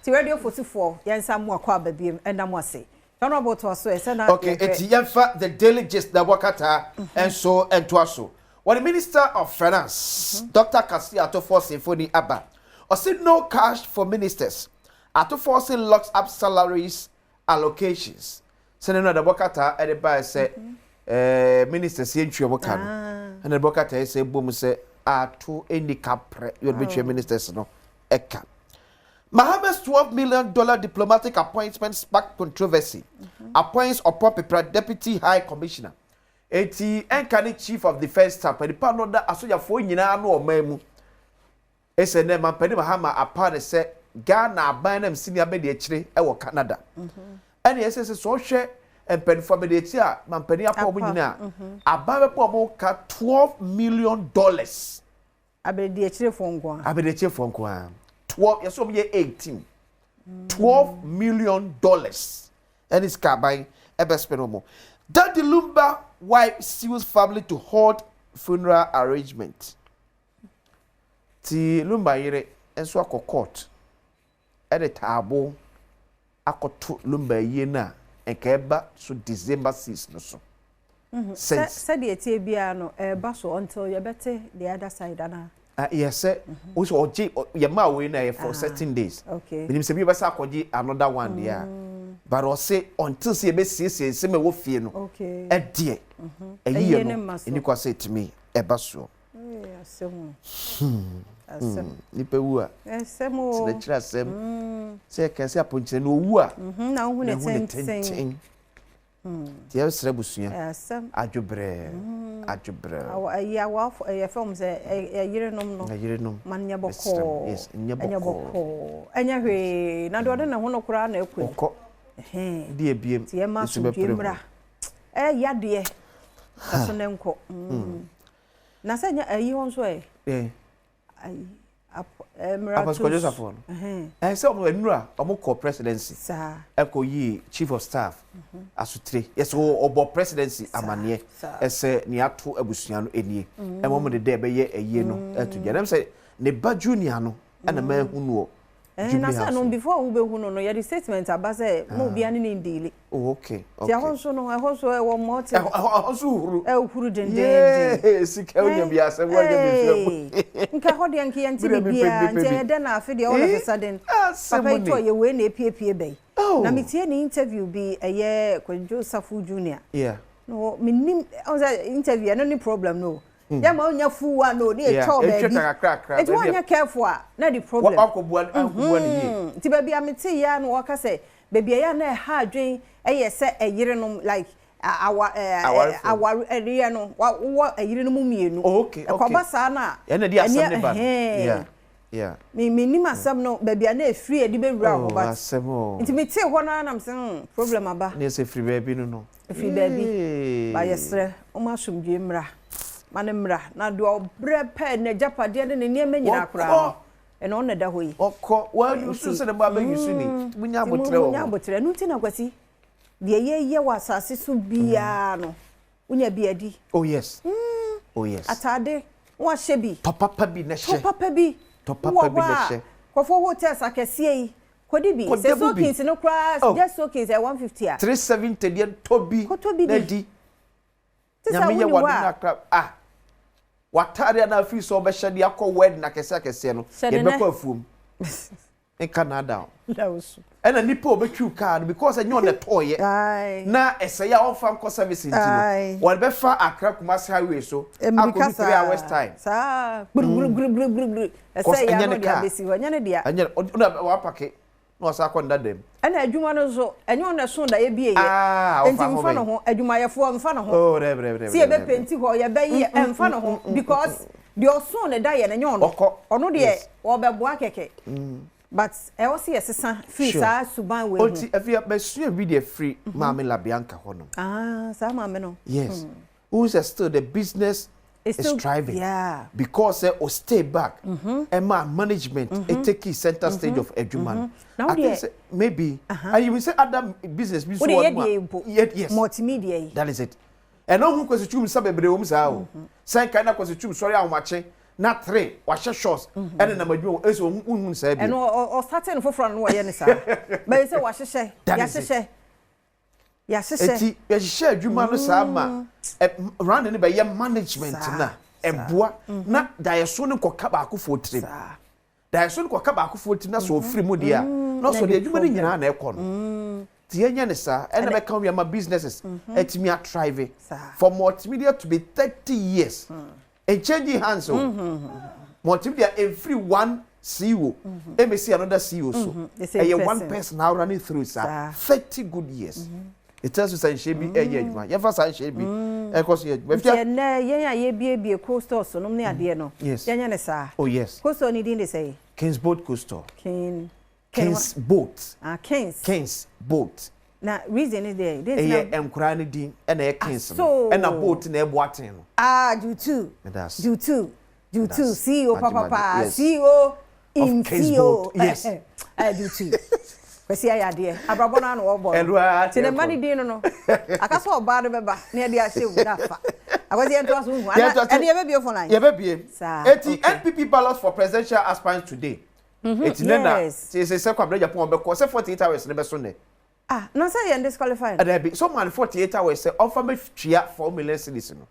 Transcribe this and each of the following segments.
Ti radio 44 yensa mo akwa babiem enda mo ase. Honorable to so say na okay, it's Yemfa the daily gist the wakata and so and twaso. When the Minister of Finance, Dr. Kasi Atofo Symphony Abba, or said no cash for ministers. Atofo locks up salaries allocations. Sending the wakata at the bar say ministers in Chuabokano. And the wakata say boom say to any capre your ministers no eka. Mahama's $12 million diplomatic appointment sparked controversy. Appoints Oppong-Peprah Deputy High Commissioner. Eti enkani Chief of Defense Staff. Pedi pa no da asoja fo nyina no omamu. Ese ne man pedi Mahama apart se Ghana aban na senior be de chire e wo Canada. Ene ese so hwe empedi fo be de ti a man pedi apa omu nyina. Aban be po omu ka $12 million. Abedi de chire fo nko. Abedi de chire fo nko. 12 yes, 18 $12 million and it's car by Ebespenomo. Daddy Lumba wife sues family to hold funeral arrangement. Ti Lumba yere enso akọ court at the table akoto Lumba ye na enkeba so December 6 no so. Said the Ethiopia no baso until you better the other side ana. Yes, sir. Also, Oji, Yama winner for 13 days. Okay. But him say, "Biba sa koji another one there." But I say until see be see say me wo fie no. Okay. E die. Eyi no. Eni kwa say to me, eba so. Asem. Asem. Ni pe wu a. Asem o. Se chira asem. Se ka say aponche no wu a. Na hu ne ten. Tia sere busua. Asem. Adwobre. Adwobre. Ya wa ya film say yerenom no. Yerenom. Man nya boko. Yes, nya boko. Anya hwe na do na ho no kura na ekwe. Oko. Di ebiem. Tie ma so dwemra. Ya de. Kaso ne nko. Na sanya ayi won so ai ayi Apostle Joseph say omo enura omo call presidency sa eko yi chief of staff asutre yes obo presidency amane ese ni ato abusua no enie emo mo de be ye ayi no eto dem say ne ba junior no ana ma hu no na say no before we be hu no ya the statement aba say mo bia ne ne deal. Oh okay ti ahonso no ahonso e wo mo te ahonso huru huru dende sika onya bia se wo anya bi nka ho de nki yanti bia nti de na afi de all of a sudden papa to ye we na epiepie bei na metie ni interview bi eye Kwadwo Safu Junior no minim interview no ni problem no ya ma onya fu wa no ni e cho baby it wanya careful na the problem akobuan ni ti baby amete ya no waka say baby ya na ha adwen eye se eyirenom like our area no wa eyirenom mienu okay akwaba sa na ya na di asem ne ba yeah me nim asem no baby na e free e di be wura ho ba asem nti me te ho na am say problem aba na se free baby no free baby ba yesre o ma somdwe mra manemra na do obre pe na japade ne ne nyina kra eno on da hoyi okọ wa you so na ba yusu ni munya abotre wo munya abotre no ti na kwasi de ye wa asase so bia no unya bia di oh yes atade wa shebi papa bi na she papa bi na she kofo hotels akese yi kodi bi se so kins no kra just so kins 150 a 370 de tobi na di nyame ye wadu na kra watare na afi so be hyede akọ wed na kese no ye be kwa afuom in Canada and a nipo obetwu car because enyo na toye na eseya ofa nko service ntino won be fa Accra Kumasi highway so akọ 3 hours time sa gru eseya no dia besi ho nyane dia anya una wa pake no sa akọ ndadem ana adwuma no so enyo na so da ye bie enti mfa no ho adwuma yefo mfa no ho oh re si e be penti ho ye be ye mfa no ho because the osun ne da ye na nyo no ono de wo be boa keke but I also yes free sa suban we oti afia be sua video free mama la bianca hono sa mama no yes who's still the business is thriving because o stay back and my management it take center stage of eduman I think maybe and you will say other business be so yes multimedia that is it and no who kwesitum sabebre wo msa o sen kan na kwesitum sorry ahomache na 3 wahyɛ shorts ene na madwo eso unhun sa bi eno o starting foforo no wo ye ne sa ba say wahyehye ya hyehye eti ya hyehye adwuma no sa ma run ne be ye management na eboa na dayeso ne koka ba akofo trim dayeso ne koka ba akofo trim na so ofiri mu dia na so de adwuma ne nyina na ekɔ no ti enya ne sa ene be kan wi ma businesses etimi a thrive for multimedia to be 30 years and changing hands multimedia every one CEO MSC another CEO so one person now running through sir 30 good years it tells you say shebi adwuma ye fa say shebi e ko so ye na ye bie coastal so no ne ade no ye ne sa oh yes coastal ni din dey say King's Boat Coastal King's Boat King's Boat na reason is there this na emkura ni din e na King's no e na boat na e boaten no due to CEO papa CEO in CEO yes due to kwesi ayade abrabo na no obo tine mani din no akaso oba de beba na e de ahye wu na fa akwesi ento aso hu and ye be be for line ye be be eti NPP ballots for presidential aspirants today eti na say kwabra Japan be ko say 48 hours ne be so ne no say you disqualified. There so man 48 hours say offer me tua 4 million cedis no.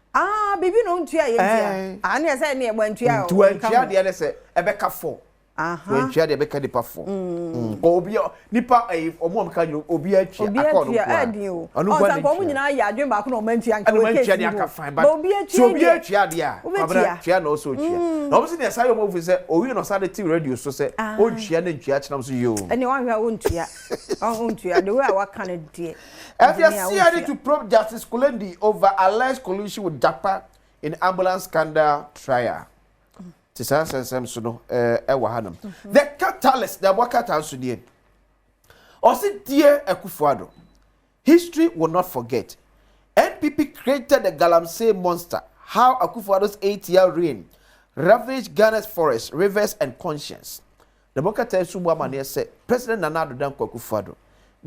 Bibi no tua ye tia. Na say na e gbantua o. Tua de say e be ka 4. Tua de be ka nipa 4. Obi nipa omo am ka obi atua akọ no. Obi o. O san ko mu nyina ya adwen ba ko no mantua nka o case. De aka fine but obi atua de a. Abra tua na so tua. Na obi se na say omo fu say owi no say the radio so say o tua na tua chenam so yo. Ene wan hwa o ntua. The way I can it. FSC to probe Justice Kulendi over alleged collusion with Japan in ambulance scandal trial. The catalyst, the Wakata Sudan. Also, dear Akufo-Addo, history will not forget. NPP created the Galamsey monster. How Akufo-Addo's 8-year reign ravaged Ghana's forests, rivers, and conscience. The Bokata Subuamania said, President Nana Addo Dankwa Akufo-Addo,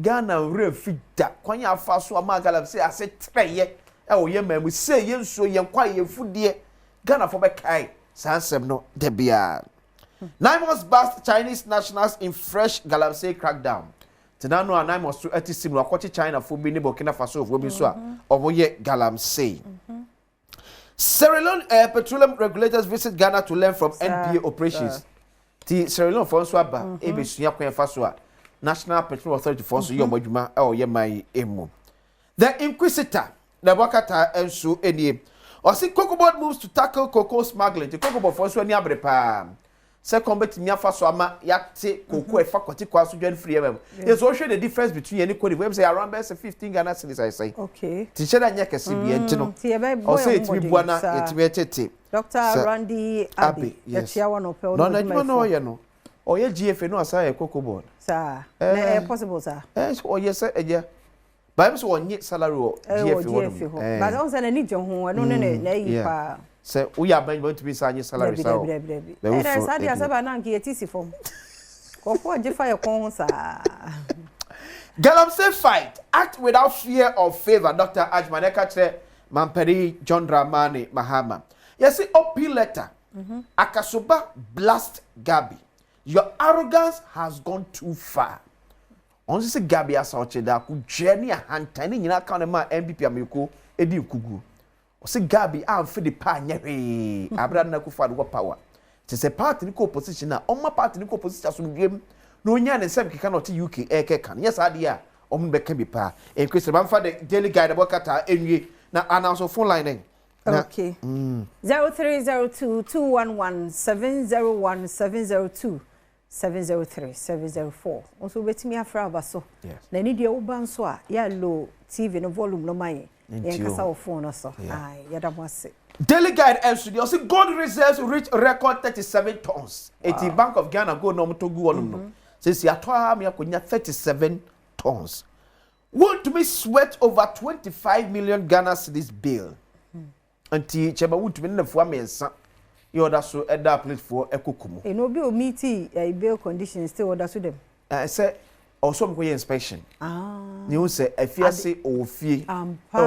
Ghana refida kwanya afaso amagala say ase treye e wo yema mu say yenso yenkwa yefudie Ghana for be kai sansem no de bia 9 months bust Chinese nationals in fresh Galamsey crackdown tinano 9 months to atisim no akoche China for bi ni Burkina Faso for bi so a omoye Galamsey Sierra Leone petroleum regulators visit Ghana to learn from NPA operations ti Sierra Leone for so aba e besua kwan Faso a National Petroleum Authority for so your moduma or my emu. The Inquisitor, the Wakata and so any. Or see Cocobot moves to tackle cocoa smuggling. The Cocobot for so any abrepa. Second bet me for ama yakte cocoa a faculty kwasu join free. There's also the difference between any code when say around 15 Ghana cedis I say. Okay. Teacher and yakasi ntino. Or say it be buana it be tete. Dr. Randy Abbey. Yes. No, no. Or ye GFA no asay Cocobot. Sir, possible, sir. Oh, yes, sir. Yeah. But I'm so on salary or GFA. But also, I need your home. I don't know. Say, we are going to be signing salary. And I said, yes, I'm not getting it from. Go for Jeffy Consa. Galamsey fight. Act without fear or favor. Dr. Ajmaneka Mamperi John Dramani Mahama. Yes, see, OP letter. Akasuba blast Gabi. Your arrogance has gone too far. Once say Gabi asauche da ku journey a hantani nyina ka na ma MPP ameko edi kugu. O say Gabi amfe de pa nyehwe. Abra na ku fa de power. Ti say party ni ko opposition na o ma party ni ko opposition so ndwem na onya ne sem keka na oti UK eke kan. Yes ade a o mu beka bi pa. En kwese ban fa de daily guide bokata enwie na announce phone line. Okay. 0302-211-701-702 703-704. Also betimi afra abaso. Na ni de uban so a ya low TV no volume no mai. Yen kasa wo phone so. Ai ya da mo ase. Daily guide and studio say gold reserves reach record 37 tons. Eti Bank of Ghana go no to go on no. Since ya to ha me akonya 37 tons. Want to be sweat over 25 million Ghana cedis bill. Anti cheba want to be na fo amensa. You order so that place for ekokumu. E no be o meet bill conditions still order so them. Say also mko inspection ni o se afiase ofie e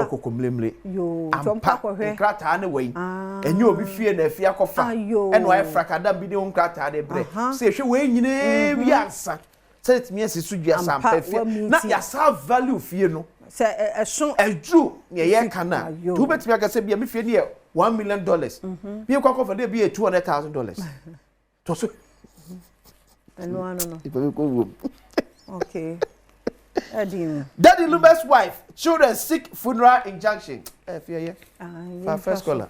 kokomlemle ampa nkrata ne wei enye obi fie na afia kofa e no afrakada bi de nkrata de bre se hwe wei nyine bi ansa se timi asisu dua sampa fie na ya sa value fie no se esun eju ne ye kana tu betimi aka se bia me fie ne $1 million bi kwa kofa de bi $200,000 to so no okay. Daddy Lume's wife, children seek funeral injunction. First caller.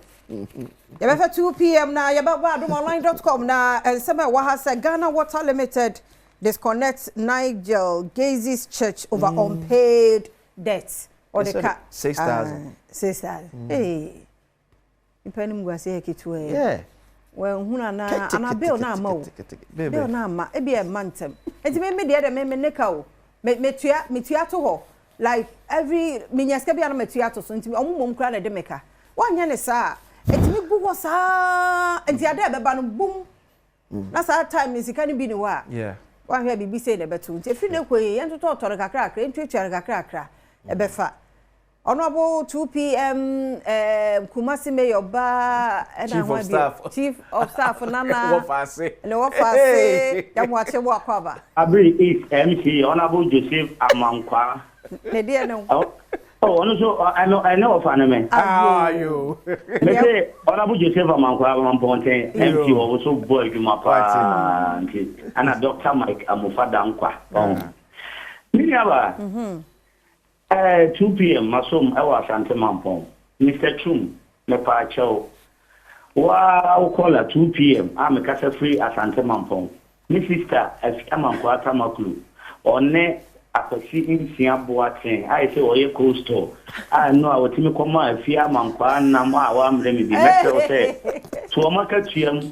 Yeah, 2 p.m. now. Yeah, but adomonline.com now. And some Wahasa Ghana Water Limited disconnects Nigel Gaze's church over unpaid debts. Or the cat 6,000. 6,000. Hey, you pay him go say kitwe. Yeah. Well, huna na bill na ma. Bill na ma. E be a mantem. Enti me dey me neka o. Me tua to ho. Like every minyaska bia na me tua to so enti omumom kra na de meka. Wanya ne sa. Enti me gugo sa. Enti ade be ba no boom. Na sa time ni sika ni bi ni wa. Yeah. Wa hwe bibi say na betu. Enti fi ne koyi yen to toro kakra kakra enti twa kakra kakra. E be fa. Honorable 2 p.m. Kumasi Mayor Ba Chief of Staff Nana Wafase Yamwache Wakwaba. Abri is MC Honorable Joseph Amankwa. I know of anime. How are you? Say Honorable Joseph Amankwa Mamponte MC also boy Jumapa and Dr. Mike Amufadankwa. Miniaba. 2 p.m. Masom Ewa Sante Mampong. Mr. Chum, Mepacho. Wow, call at 2 p.m. I'm a casa free at Sante Mampong. My sister, as Amankwa Tamaklu. One, a perceiving Siabuatin. I say, oh, you coastal. I know I will tell me come out if you are Mankwa and Nama, I'm let me be better. To a market,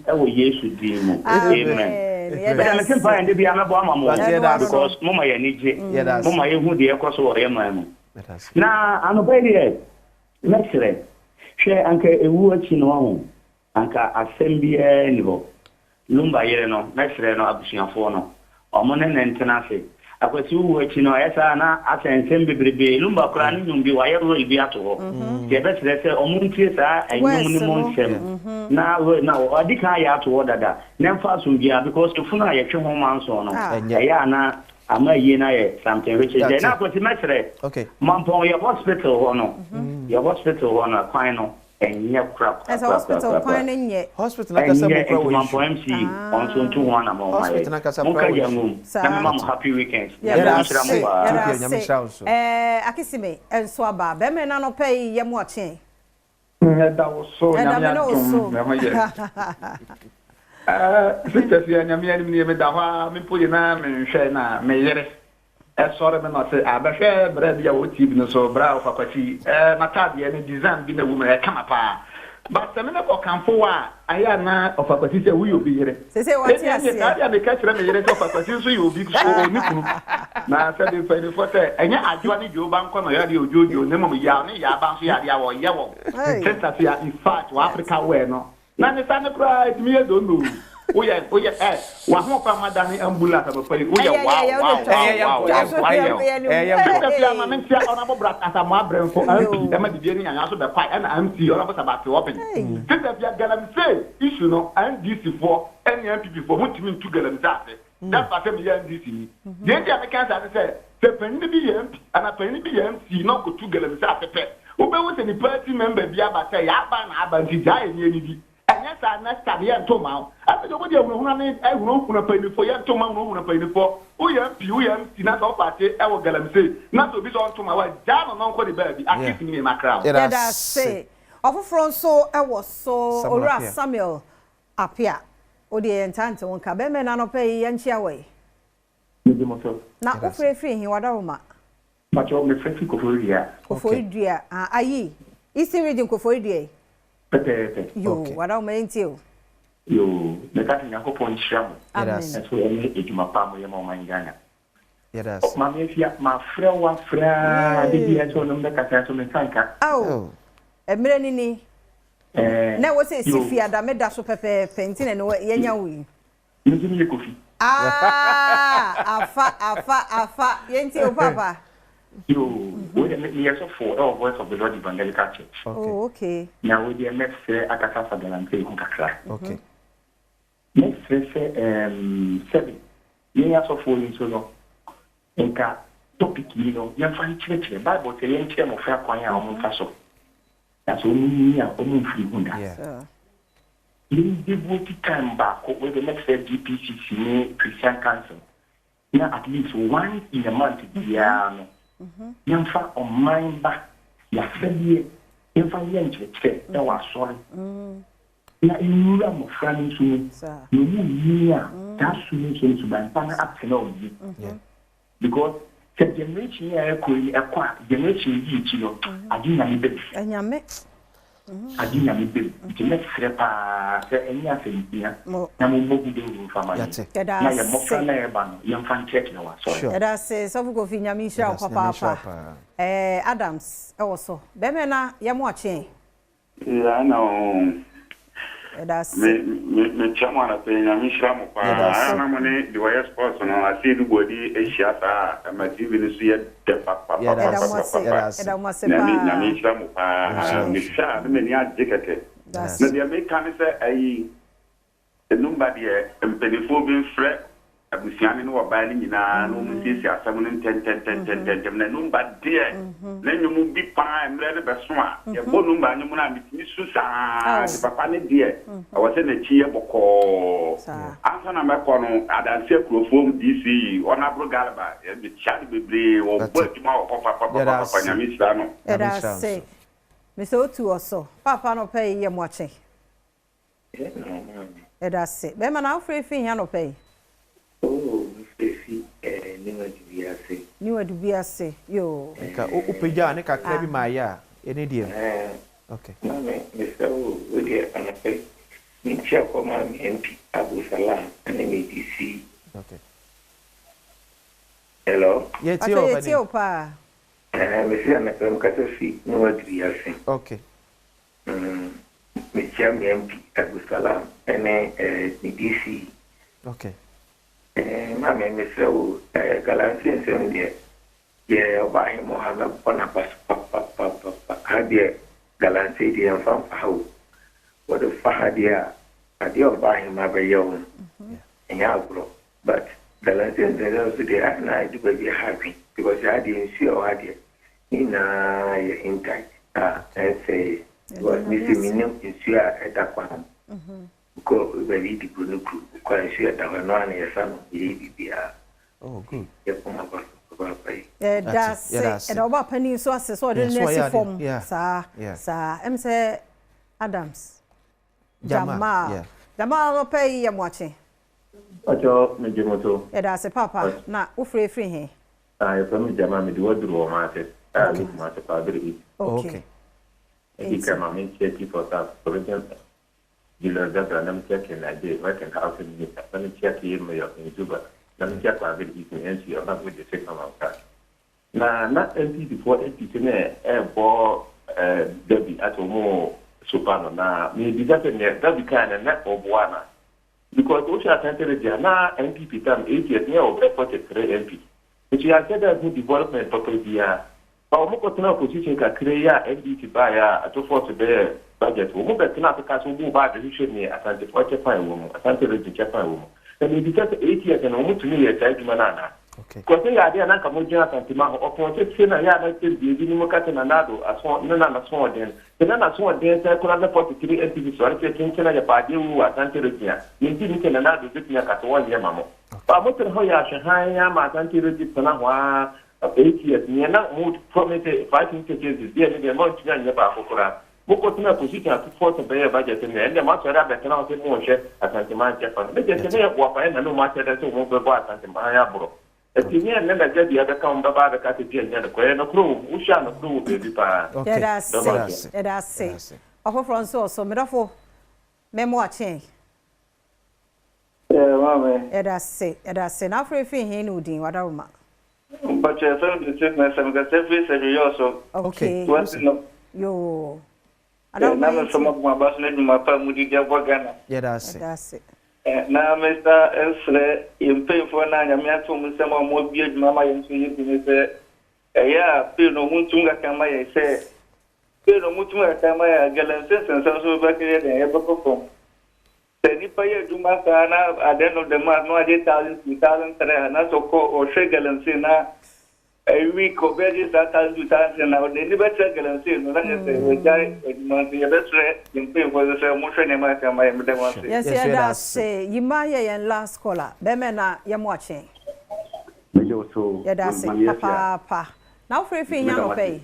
I will yes with you. Amen. But I'm not fine to be an Obama because Mama need Mama, you dear cross or Emma. Now, I'm obeying. Let's say, share Uncle a watch in one. Uncle Assembly anymore. Lumba Yereno, next reno, Abusian Fono, or Monen and Tenassi. I was you watching or Esana, as an assembly, Lumba Cranum be wire will be at all. The best letter or Muntiesa and Munimon. Now, I declare to order that. Never soon be because the Funa Yachu Homans on. And Yana, I'm a Yena, something which is not what you measure. Okay. Mampong, your hospital honor. Your hospital honor, final. And your crap. As a hospital, finding yet. Hospital, like a MC on 2-1 among my happy weekend. Akisime and Swaba, Bemen no pay yam watching. That was so. Sisters, you and me, Madame, me put your name and Shana, Mayer. As sort of not say, I share bread, you would even so brow for Pachi, Matabi, and design being a woman, I come apart. But the minute of Campoa, I am not of a petition, will be here. Say what I catch them of a petition, you will be so. Now, said if I say, and I joined you, Bank on radio, Juju, Nemo Yami, Yabansia, or Yawo. Tentatia, in fact, to Africa, where no. Now the Santa cried me, I don't know. We are, one more from Madame Ambulance of a place. We are wow. As a mother for the beginning and also the fight, and I'm see all of us about to open. Since that you are going to say, issue no, and this for any MPP for what you mean to get them that. That's what I'm here this in. The Americans have said, the penny be empty, and a penny be empty, not go to get them that. Who was any party member be about say, Aban, Jai, and yes, I understand here to Mount. I don't know I won't pay for you to Mount, won't pay for. We am, not all party, I will get them say, not to be on to my wife, down on Uncle Baby, I keep me in my crowd. Yeah, that's say. Of from so, I was so, or Samuel up here. O the entire one cabin and no pay Yanchi away. Now, free, he was much of the French Coforia. Aye, is he reading Coforia? You, what I mean to you. You, the cutting a Oppong sham. Yes, and so I my family among my Ghana. Yes, my friend, one friend, the told them that I told me, oh, a millennium. Now, what's it? Sophia, that made that super painting and what Yanya we. You give me a coffee. Afa. Yenti o papa. You, we the years of for all voice of the Lord Evangelical Church. Oh, okay. Now we the next akasa for the lante kakra. Okay. Next say 7. Years of for you so no. Enka topic you know, you find church Bible say yen chair mo fa kwan ya o mo fa so. That's only ya o mo free hunda. Yeah. In devoted time back with the next GPCC Christian Council. Now at least once in a month, yeah. Young fat on mine back, ya said, if I enter, that was sorry. Now, you are my friend soon, you near that solution to buy pan up to know you. Because the generation here could acquire generation you, I didn't know, and you met. I didn't know, the next crepa, any other here. Now, we move to family. Now, you're more fun, young fan check now. Sure. That says, of go finya Michelle, Papa. Adams, also. Bemena, you're watching. Yeah, I know. That's me chairman of Michelle. I'm money, the way person, I see the body, a shata, and my TV is here. Papa, Michelle, many are dictated. That's the American say, a number here, and penny fret. Abusiani no wabali nyina no musisi asamu 10 na number there na nyumu bi pa emre be so a ye bo number nyumu na mitimi susa de papa ne there awose na chi ye boko asa na meko no adanse krofom DC ona bro galba e bi chadi bebre wo bo aduma wo papa nyami sira no era say Mr. Otu also papa no pay ye moache era say be ma na free fin ya no pay. Oh, Niwa dubiase yo ka upeja ne kakra bi maya ene die okay mame Mr. O die anape mi chia ko ma MP Abu Salam and MDC. Okay. Hello. Yetio pa. Mi chia na ko mkatofi niwa dubiase. Okay. Mi chia mi MP Abu Salam and MDC. Okay. Mame Mr. O galanti nsem ye obai Mahama bona papa hadie galanti die mfam fawo what fa hadie ade obai ma be yo nya agro but galanti nsem so dey na do be happy because hadie nsio hadie ina ye intact and say what missing minim nsio edakwa ko be bi di bunuku ko nsio edakwa no an yesano ye bibia. Oh, good. That's it. And over penny so as so the next form. Sir, I'm say Adams. Jamal. Jamal no pay you watching. Ojo me jemoto. That's a papa. Na ufre free here. You from Jamal me do do market. Market padri. Okay. He came on me check for that provision. You learn that I'm checking I did working house in the let me check him in Juba. Let me check my video and see not with the second of that. Now, not empty before empty ball Debbie at more Supano. Now, maybe that be kind of net of one. Because those are attended the now MPP time 8 years near or reported 3 MP. But you have said that good development purpose here. Our Mokotana position can create MPP buyer at 4 to bear budget. We move back to not because we move back the issue near at the 45 woman, at the Japan woman. And we because 8 years and almost 2 years, I do manana. Okay. Because they are there, Nakamoja and Timaho, or Sena Yada, the Dimocatan and Nado, as one, Nana Swan, then. The Nana Swan, then, 43 MPs, so I said, Kinsana, Padu, at Antirogia. You didn't tell another looking at 1 year, Mamma. But what the Hoya, Shahaya, Matantirogi, Sanawa, of 8 years, near not moved from it, 5 inches, dear, the Monty and Nepakura. Mokotuna position at 4 to pay a budget and the master rabbit and out in motion at Santiman Japan. But there's a walk and no matter that you won't go back and Mayabro. A senior never get the other come about the category and the Queen of Crew, who shall approve the Lipa. That's say. Of Francois, so Medafo memoir change. That's say. Now for a thing, he knew Dean, what I but you're the sickness and the service every year so. Okay. Yo. I don't know some of my boss letting my family get Ghana. Yeah, that's it. na Mr. Esre in pay for Nanya Miatum some more beard mamma and say yeah, Pino Mutunga Kamaya say Pino Mutunga Kamaya Galansis and some back here and ever perform. Nipa Dumasana at the end of the month, no 8,000 and that's or Shagalan a week of veggies that 2,000 now. They never check and say, no, that is a guy, the best in pay for the motion in my family. Yes, that's say Yimaya and last caller. Bemena, you're watching. Yeah, that's it, Papa. Now, free thing, you pay.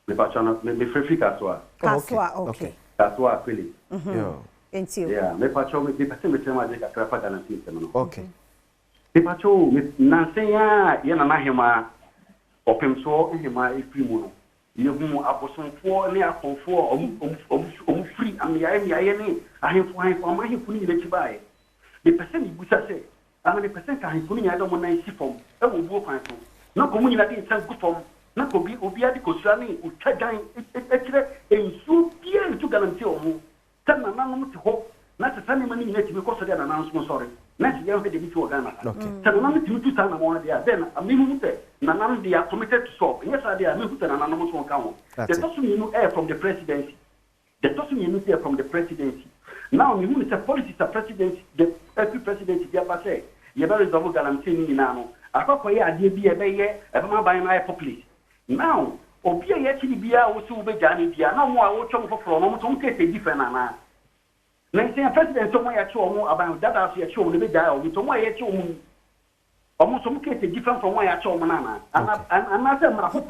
The patron, maybe free Caswa. Caswa, okay. Caswa, really. Until yeah, me patron, me person with my dick, a crap and system. Okay. The patron, with Nancy, Yana, Open so in my primo. You move up some 4 near 4 free and the I have for my pony that you buy. The percent which I say, I'm the percent I put I don't want to see from. I will walk my phone. Not community in some good form. Not to be obvious concerning with Chagine, and so dear to guarantee or move. Tell my mom to hope. Not a funny money yet because of that announcement, sorry. Not young lady before Ghana. Tell them to tell them one there. Then a minute, Nanam, they are committed to solve. Yes, I are moved an anonymous one count. The person you know air from the presidency. The person you know air from the presidency. Now, you it's a policy, the presidency, the every presidency, they are say, you better double guarantee now. I thought for you, be a bay, a man by my populace. Now, Obia actually be out to be Johnny, no more watch from almost a different. Let's say a president somewhere at home about that as your show, the big dial with somewhere at home. Almost some case different from why I saw Manana. And I said, my hope,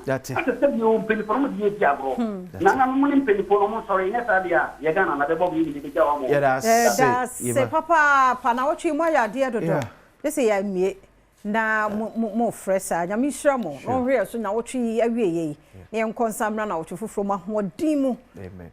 that's it. I said, you pay from the Diablo. Nana, I'm paying for almost sorry, yes, idea. You're gonna have a bobby in the job. That's Papa Panawachi, my idea to this year, me now more fresh. I'm sure more. Oh, here, so now what she away. Young consumption out from a more demo. Amen.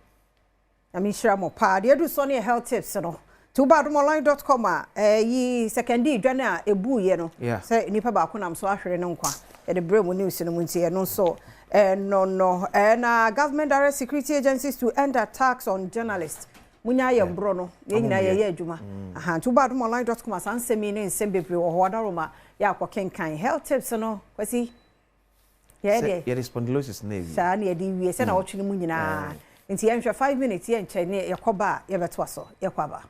I'm sure more party. I do Sonny health tips, you know. Tubadumonline.com ye secondary dwana ebu ye no say nipa ba ko nam so ahwere no nkwa e de bremu news no muntie no so na government direct security agencies to end attacks on journalists munya ye mbro no ye nyina ye adwuma aha tubadumonline.com asansemi ne nsembebe wo ho adaroma ya akwakenkan health tips no kwasi ye spondylosis na ewi sa na ye di wie se na wo twene mu nyina nti ye nhwe 5 minutes ye nkyene ye koba ye beto aso ye kwaba